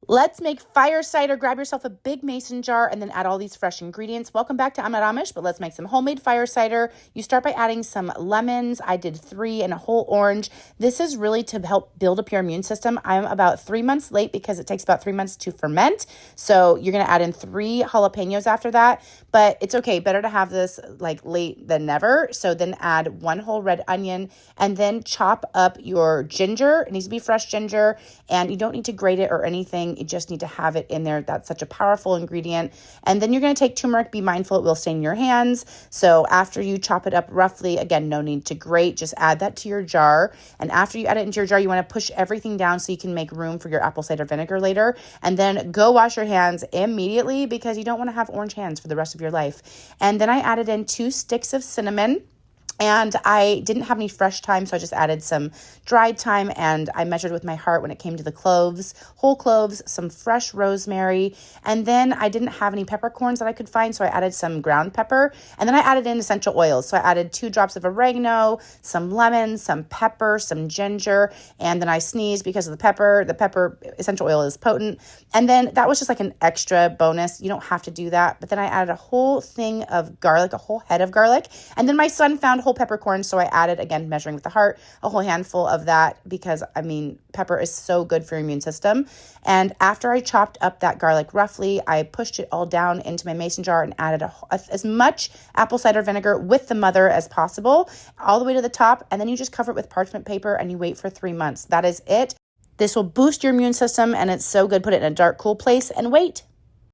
Let's make fire cider. Grab yourself a big mason jar and then add all these fresh ingredients. Welcome back to I'm Not Amish, but let's make some homemade fire cider. You start by adding some lemons. I did 3 and a whole orange. This is really to help build up your immune system. I'm about 3 months late because it takes about 3 months to ferment. So you're going to add in 3 jalapeños after that, but it's okay. Better to have this like late than never. So then add 1 whole red onion and then chop up your ginger. It needs to be fresh ginger and you don't need to grate it or anything. You just need to have it in there. That's such a powerful ingredient. And then you're going to take turmeric. Be mindful it will stain your hands. So after you chop it up roughly, again, no need to grate. Just add that to your jar. And after you add it into your jar, you want to push everything down so you can make room for your apple cider vinegar later. And then go wash your hands immediately because you don't want to have orange hands for the rest of your life. And then I added in 2 sticks of cinnamon. And I didn't have any fresh thyme, so I just added some dried thyme, and I measured with my heart when it came to the cloves, whole cloves, some fresh rosemary, and then I didn't have any peppercorns that I could find, so I added some ground pepper, and then I added in essential oils. So I added 2 drops of oregano, some lemon, some pepper, some ginger, and then I sneezed because of the pepper. The pepper essential oil is potent, and then that was just like an extra bonus. You don't have to do that, but then I added a whole thing of garlic, a whole head of garlic, and then my son found whole peppercorns, so I added, again, measuring with the heart, a whole handful of that because, I mean, pepper is so good for your immune system. And after I chopped up that garlic roughly, I pushed it all down into my mason jar and added as much apple cider vinegar with the mother as possible, all the way to the top, and then you just cover it with parchment paper and you wait for 3 months. That is it. This will boost your immune system, and it's so good. Put it in a dark, cool place and wait.